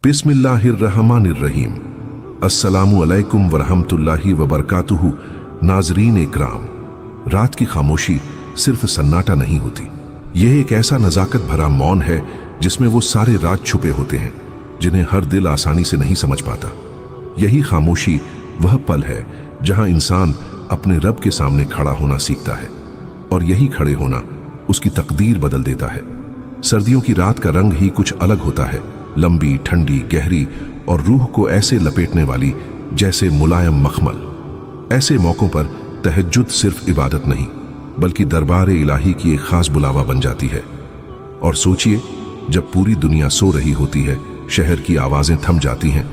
बिस्मिल्लाहिर्रहमानिर्रहीम। अस्सलामु अलैकुम वरहमतुल्लाहि वबरकातुहू। नाजरीन इकराम, रात की खामोशी सिर्फ सन्नाटा नहीं होती, यह एक ऐसा नजाकत भरा मौन है जिसमें वो सारे राज छुपे होते हैं जिन्हें हर दिल आसानी से नहीं समझ पाता। यही खामोशी वह पल है जहां इंसान अपने रब के सामने खड़ा होना सीखता है, और यही खड़े होना उसकी तकदीर बदल देता है। सर्दियों की रात का रंग ही कुछ अलग होता है, लंबी, ठंडी, गहरी और रूह को ऐसे लपेटने वाली जैसे मुलायम मखमल। ऐसे मौकों पर तहज्जुद सिर्फ इबादत नहीं बल्कि दरबार इलाही की एक खास बुलावा बन जाती है। और सोचिए, जब पूरी दुनिया सो रही होती है, शहर की आवाजें थम जाती हैं,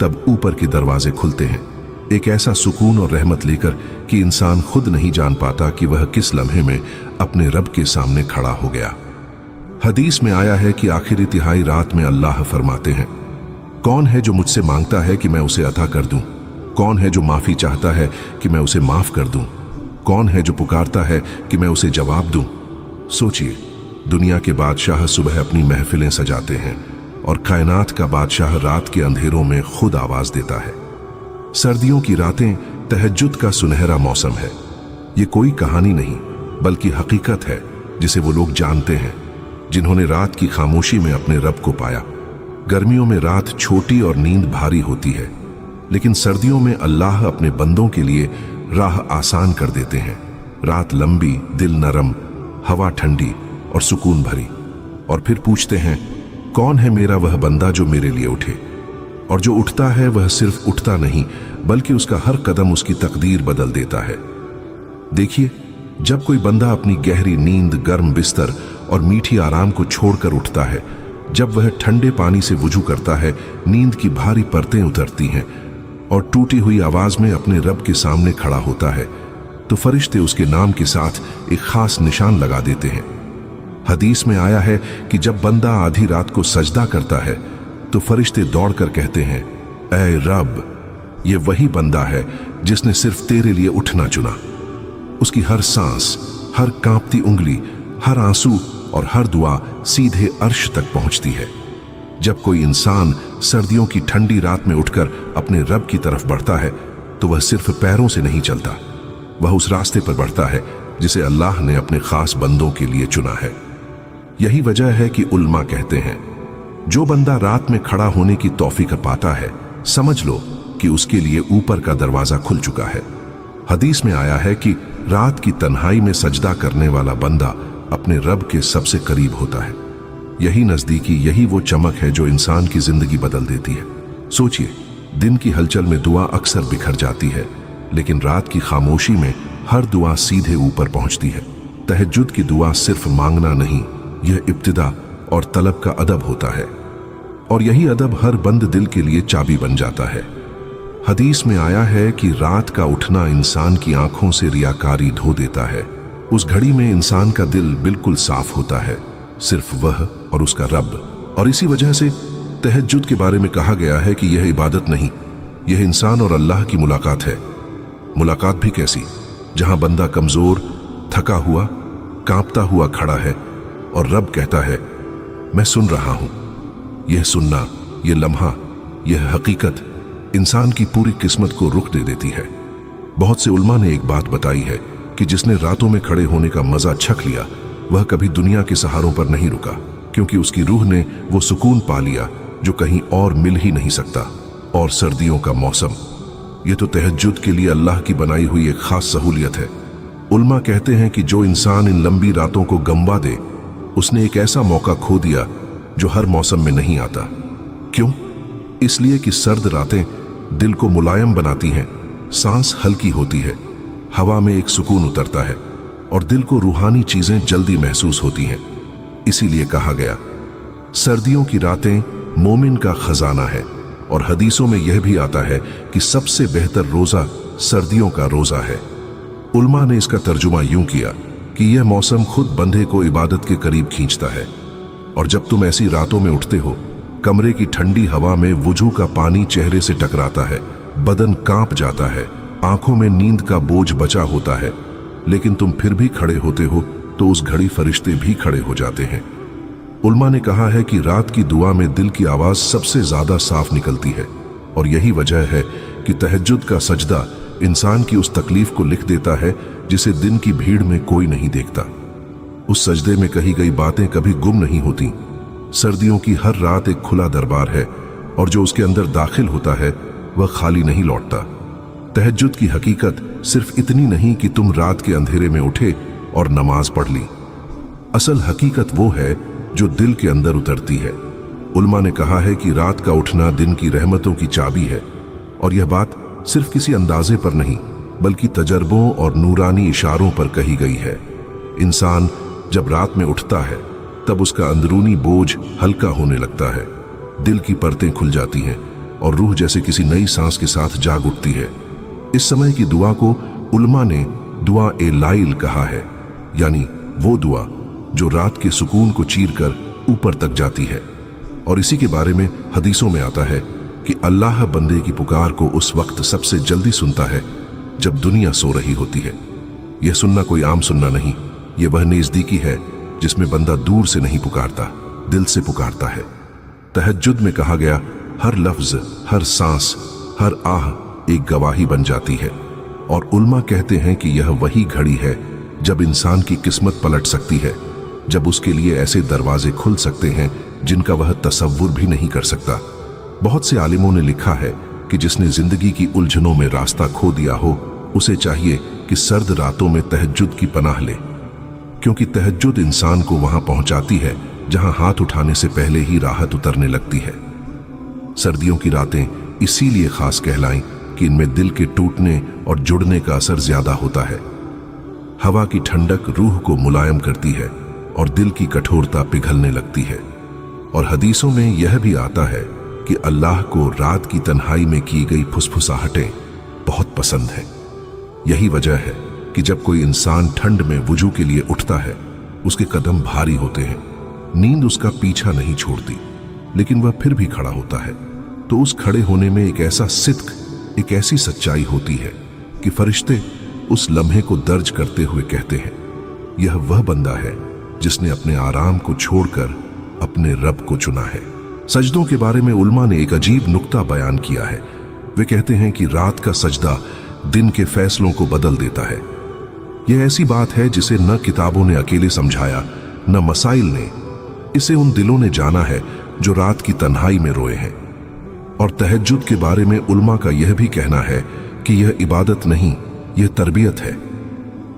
तब ऊपर के दरवाजे खुलते हैं, एक ऐसा सुकून और रहमत लेकर कि इंसान खुद नहीं जान पाता कि वह किस लम्हे में अपने रब के सामने खड़ा हो गया। हदीस में आया है कि आखिरी तिहाई रात में अल्लाह फरमाते हैं, कौन है जो मुझसे मांगता है कि मैं उसे अता कर दूं? कौन है जो माफी चाहता है कि मैं उसे माफ कर दूं? कौन है जो पुकारता है कि मैं उसे जवाब दूं? सोचिए, दुनिया के बादशाह सुबह अपनी महफिलें सजाते हैं और कायनात का बादशाह रात के अंधेरों में खुद आवाज देता है। सर्दियों की रातें तहज्जुद का सुनहरा मौसम है। ये कोई कहानी नहीं बल्कि हकीकत है जिसे वो लोग जानते हैं जिन्होंने रात की खामोशी में अपने रब को पाया। गर्मियों में रात छोटी और नींद भारी होती है, लेकिन सर्दियों में अल्लाह अपने बंदों के लिए राह आसान कर देते हैं। रात लंबी, दिल नरम, हवा ठंडी और सुकून भरी। और फिर पूछते हैं, कौन है मेरा वह बंदा जो मेरे लिए उठे? और जो उठता है वह सिर्फ उठता नहीं बल्कि उसका हर कदम उसकी तकदीर बदल देता है। देखिए, जब कोई बंदा अपनी गहरी नींद, गर्म बिस्तर और मीठी आराम को छोड़कर उठता है, जब वह ठंडे पानी से वुजू करता है, नींद की भारी परतें उतरती हैं और टूटी हुई आवाज में अपने रब के सामने खड़ा होता है, तो फरिश्ते उसके नाम के साथ एक खास निशान लगा देते हैं। हदीस में आया है कि जब बंदा आधी रात को सजदा करता है तो फरिश्ते दौड़कर कहते हैं, ऐ रब, ये वही बंदा है जिसने सिर्फ तेरे लिए उठना चुना। उसकी हर सांस, हर कांपती उंगली, हर आंसू और हर दुआ सीधे अर्श तक पहुंचती है। जब कोई इंसान सर्दियों की ठंडी रात में उठकर अपने रब की तरफ बढ़ता है तो वह सिर्फ पैरों से नहीं चलता, वह उस रास्ते पर बढ़ता है जिसे अल्लाह ने अपने खास बंदों के लिए चुना है। यही वजह है कि उल्मा कहते हैं, जो बंदा रात में खड़ा होने की तौफीक पाता है, समझ लो कि उसके लिए ऊपर का दरवाजा खुल चुका है। हदीस में आया है कि रात की तन्हाई में सजदा करने वाला बंदा अपने रब के सबसे करीब होता है। यही नजदीकी, यही वो चमक है जो इंसान की जिंदगी बदल देती है। सोचिए, दिन की हलचल में दुआ अक्सर बिखर जाती है, लेकिन रात की खामोशी में हर दुआ सीधे ऊपर पहुंचती है। तहज्जुद की दुआ सिर्फ मांगना नहीं, यह इब्तिदा और तलब का अदब होता है, और यही अदब हर बंद दिल के लिए चाबी बन जाता है। हदीस में आया है कि रात का उठना इंसान की आंखों से रियाकारी धो देता है। उस घड़ी में इंसान का दिल बिल्कुल साफ होता है, सिर्फ वह और उसका रब। और इसी वजह से तहज्जुद के बारे में कहा गया है कि यह इबादत नहीं, यह इंसान और अल्लाह की मुलाकात है। मुलाकात भी कैसी, जहां बंदा कमजोर, थका हुआ, कांपता हुआ खड़ा है और रब कहता है, मैं सुन रहा हूं। यह सुनना, यह लम्हा, यह हकीकत इंसान की पूरी किस्मत को रुख दे देती है। बहुत से उल्मा ने एक बात बताई है कि जिसने रातों में खड़े होने का मजा छक लिया, वह कभी दुनिया के सहारों पर नहीं रुका, क्योंकि उसकी रूह ने वो सुकून पा लिया जो कहीं और मिल ही नहीं सकता। और सर्दियों का मौसम, ये तो तहज्जुद के लिए अल्लाह की बनाई हुई एक खास सहूलियत है। उल्मा कहते हैं कि जो इंसान इन लंबी रातों को गंवा दे, उसने एक ऐसा मौका खो दिया जो हर मौसम में नहीं आता। क्यों? इसलिए कि सर्द रातें दिल को मुलायम बनाती हैं, सांस हल्की होती है, हवा में एक सुकून उतरता है और दिल को रूहानी चीजें जल्दी महसूस होती हैं। इसीलिए कहा गया, सर्दियों की रातें मोमिन का खजाना है। और हदीसों में यह भी आता है कि सबसे बेहतर रोजा सर्दियों का रोजा है। उल्मा ने इसका तर्जुमा यूं किया कि यह मौसम खुद बंदे को इबादत के करीब खींचता है। और जब तुम ऐसी रातों में उठते हो, कमरे की ठंडी हवा में वुजू का पानी चेहरे से टकराता है, बदन कांप जाता है, आंखों में नींद का बोझ बचा होता है, लेकिन तुम फिर भी खड़े होते हो तो उस घड़ी फरिश्ते भी खड़े हो जाते हैं। उलमा ने कहा है कि रात की दुआ में दिल की आवाज सबसे ज्यादा साफ निकलती है, और यही वजह है कि तहज्जुद का सजदा इंसान की उस तकलीफ को लिख देता है जिसे दिन की भीड़ में कोई नहीं देखता। उस सजदे में कही गई बातें कभी गुम नहीं होती। सर्दियों की हर रात एक खुला दरबार है, और जो उसके अंदर दाखिल होता है वह खाली नहीं लौटता। तहज्जुद की हकीकत सिर्फ इतनी नहीं कि तुम रात के अंधेरे में उठे और नमाज पढ़ ली। असल हकीकत वो है जो दिल के अंदर उतरती है। उलमा ने कहा है कि रात का उठना दिन की रहमतों की चाबी है, और यह बात सिर्फ किसी अंदाजे पर नहीं बल्कि तजर्बों और नूरानी इशारों पर कही गई है। इंसान जब रात में उठता है तब उसका अंदरूनी बोझ हल्का होने लगता है, दिल की परतें खुल जाती हैं और रूह जैसे किसी नई सांस के साथ जाग उठती है। इस समय की दुआ को उलमा ने दुआ ए लाइल कहा है, यानी वो दुआ जो रात के सुकून को चीरकर ऊपर तक जाती है। और इसी के बारे में हदीसों में आता है कि अल्लाह बंदे की पुकार को उस वक्त सबसे जल्दी सुनता है जब दुनिया सो रही होती है। यह सुनना कोई आम सुनना नहीं, यह वह नज़दीकी है जिसमें बंदा दूर से नहीं पुकारता, दिल से पुकारता है। तहज्जुद में कहा गया हर लफ्ज, हर सांस, हर आह एक गवाही बन जाती है, और उल्मा कहते हैं कि यह वही घड़ी है जब इंसान की किस्मत पलट सकती है, जब उसके लिए ऐसे दरवाजे खुल सकते हैं जिनका वह तसव्वुर भी नहीं कर सकता। बहुत से आलिमों ने लिखा है कि जिसने जिंदगी की उलझनों में रास्ता खो दिया हो, उसे चाहिए कि सर्द रातों में तहज्जुद की पनाह ले, क्योंकि तहज्जुद इंसान को वहां पहुंचाती है जहां हाथ उठाने से पहले ही राहत उतरने लगती है। सर्दियों की रातें इसीलिए खास कहलाएं कि इनमें दिल के टूटने और जुड़ने का असर ज्यादा होता है। हवा की ठंडक रूह को मुलायम करती है और दिल की कठोरता पिघलने लगती है। और हदीसों में यह भी आता है कि अल्लाह को रात की तन्हाई में की गई फुसफुसाहटें बहुत पसंद है। यही वजह है कि जब कोई इंसान ठंड में वुजू के लिए उठता है, उसके कदम भारी होते हैं, नींद उसका पीछा नहीं छोड़ती, लेकिन वह फिर भी खड़ा होता है। तो उस खड़े होने में एक ऐसा सिद्क, एक ऐसी सच्चाई होती है कि फरिश्ते उस लम्हे को दर्ज करते हुए कहते हैं, यह वह बंदा है जिसने अपने आराम को छोड़कर अपने रब को चुना है। सजदों के बारे में उल्मा ने एक अजीब नुक्ता बयान किया है। वे कहते हैं कि रात का सजदा दिन के फैसलों को बदल देता है। यह ऐसी बात है जिसे न किताबों ने अकेले समझाया, न मसाइल ने। इसे उन दिलों ने जाना है जो रात की तन्हाई में रोए हैं। और तहज्जुद के बारे में उल्मा का यह भी कहना है कि यह इबादत नहीं, यह तरबियत है।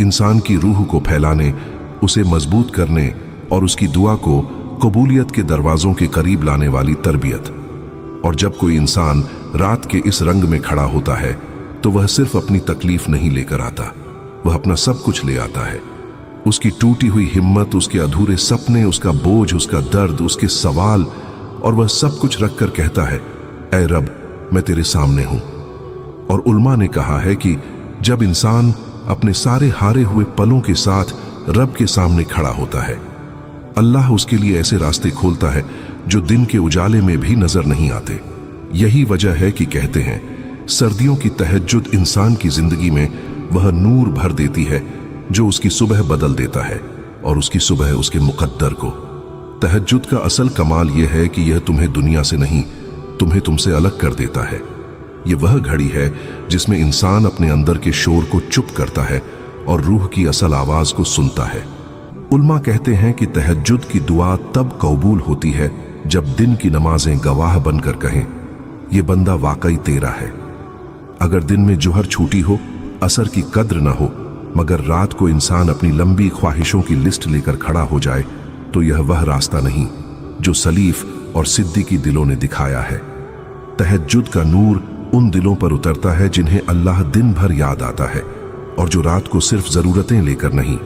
इंसान की रूह को फैलाने, उसे मजबूत करने और उसकी दुआ को कबूलियत के दरवाजों के करीब लाने वाली तरबियत। और जब कोई इंसान रात के इस रंग में खड़ा होता है तो वह सिर्फ अपनी तकलीफ नहीं लेकर आता, वह अपना सब कुछ ले आता है। उसकी टूटी हुई हिम्मत, उसके अधूरे सपने, उसका बोझ, उसका दर्द, उसके सवाल, और वह सब कुछ रखकर कहता है, ऐ रब, मैं तेरे सामने हूं। और उल्मा ने कहा है कि जब इंसान अपने सारे हारे हुए पलों के साथ रब के सामने खड़ा होता है, अल्लाह उसके लिए ऐसे रास्ते खोलता है जो दिन के उजाले में भी नजर नहीं आते। यही वजह है कि कहते हैं सर्दियों की तहज्जुद इंसान की जिंदगी में वह नूर भर देती है जो उसकी सुबह बदल देता है और उसकी सुबह उसके मुकद्दर को। तहज्जुद का असल कमाल यह है कि यह तुम्हें दुनिया से नहीं, तुम्हें तुमसे अलग कर देता है। यह वह घड़ी है जिसमें इंसान अपने अंदर के शोर को चुप करता है और रूह की असल आवाज को सुनता है। उल्मा कहते हैं कि तहज्जुद की दुआ तब कबूल होती है जब दिन की नमाजें गवाह बनकर कहें, यह बंदा वाकई तेरा है। अगर दिन में जुहर छूटी हो, असर की कद्र ना हो, मगर रात को इंसान अपनी लंबी ख्वाहिशों की लिस्ट लेकर खड़ा हो जाए, तो यह वह रास्ता नहीं जो सलीफ और सिद्दीकी दिलों ने दिखाया है। तहज्जुद का नूर उन दिलों पर उतरता है जिन्हें अल्लाह दिन भर याद आता है और जो रात को सिर्फ जरूरतें लेकर नहीं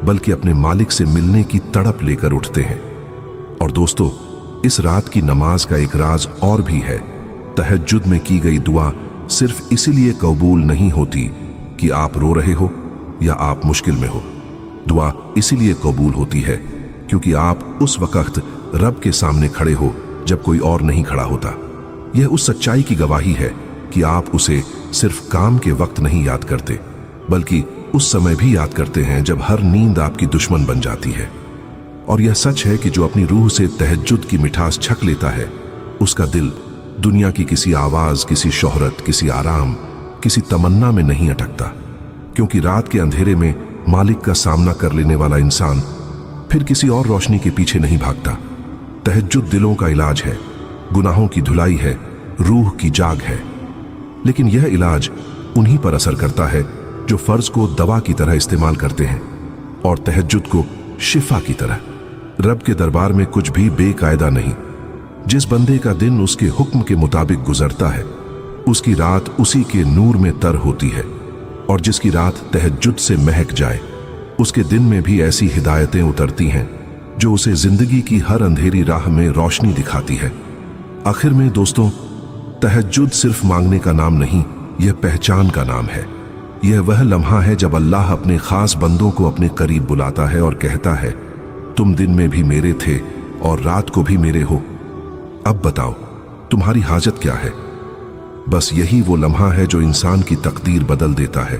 बल्कि अपने मालिक से मिलने की तड़प लेकर उठते हैं। और दोस्तों, इस रात की नमाज का एक राज और भी है। तहज्जुद में की गई दुआ सिर्फ इसीलिए कबूल नहीं होती कि आप रो रहे हो या आप मुश्किल में हो। दुआ इसीलिए कबूल होती है क्योंकि आप उस वक्त रब के सामने खड़े हो जब कोई और नहीं खड़ा होता। यह उस सच्चाई की गवाही है कि आप उसे सिर्फ काम के वक्त नहीं याद करते, बल्कि उस समय भी याद करते हैं जब हर नींद आपकी दुश्मन बन जाती है। और यह सच है कि जो अपनी रूह से तहज्जुद की मिठास छक लेता है, उसका दिल दुनिया की किसी आवाज, किसी शोहरत, किसी आराम, किसी तमन्ना में नहीं अटकता। क्योंकि रात के अंधेरे में मालिक का सामना कर लेने वाला इंसान फिर किसी और रोशनी के पीछे नहीं भागता। तहज्जुद दिलों का इलाज है, गुनाहों की धुलाई है, रूह की जाग है। लेकिन यह इलाज उन्हीं पर असर करता है जो फर्ज को दवा की तरह इस्तेमाल करते हैं और तहज्जुद को शिफा की तरह। रब के दरबार में कुछ भी बेकायदा नहीं। जिस बंदे का दिन उसके हुक्म के मुताबिक गुजरता है, उसकी रात उसी के नूर में तर होती है। और जिसकी रात तहज्जुद से महक जाए, उसके दिन में भी ऐसी हिदायतें उतरती हैं जो उसे जिंदगी की हर अंधेरी राह में रोशनी दिखाती है। आखिर में दोस्तों, तहज्जुद सिर्फ मांगने का नाम नहीं, यह पहचान का नाम है। यह वह लम्हा है जब अल्लाह अपने खास बंदों को अपने करीब बुलाता है और कहता है, तुम दिन में भी मेरे थे और रात को भी मेरे हो। अब बताओ तुम्हारी हाजत क्या है। बस यही वो लम्हा है जो इंसान की तकदीर बदल देता है।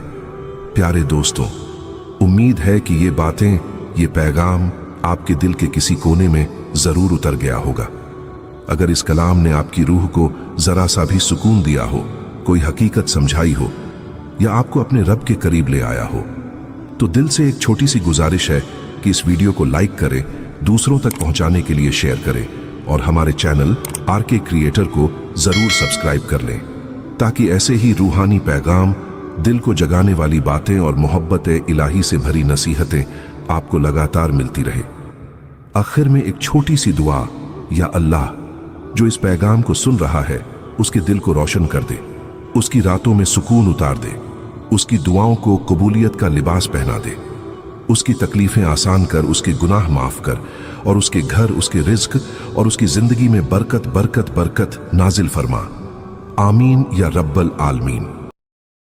प्यारे दोस्तों, उम्मीद है कि ये बातें, ये पैगाम आपके दिल के किसी कोने में जरूर उतर गया होगा। अगर इस कलाम ने आपकी रूह को जरा सा भी सुकून दिया हो, कोई हकीकत समझाई हो या आपको अपने रब के करीब ले आया हो, तो दिल से एक छोटी सी गुजारिश है कि इस वीडियो को लाइक करें, दूसरों तक पहुंचाने के लिए शेयर करें और हमारे चैनल आरके क्रिएटर को जरूर सब्सक्राइब कर लें, ताकि ऐसे ही रूहानी पैगाम, दिल को जगाने वाली बातें और मोहब्बत इलाही से भरी नसीहतें आपको लगातार मिलती रहे। आखिर में एक छोटी सी दुआ, या अल्लाह जो इस पैगाम को सुन रहा है उसके दिल को रोशन कर दे, उसकी रातों में सुकून उतार दे, उसकी दुआओं को कबूलियत का लिबास पहना दे, उसकी तकलीफें आसान कर, उसके गुनाह माफ कर और उसके घर, उसके रिज्क और उसकी जिंदगी में बरकत बरकत बरकत नाजिल फरमा। आमीन या रब्बल आलमीन।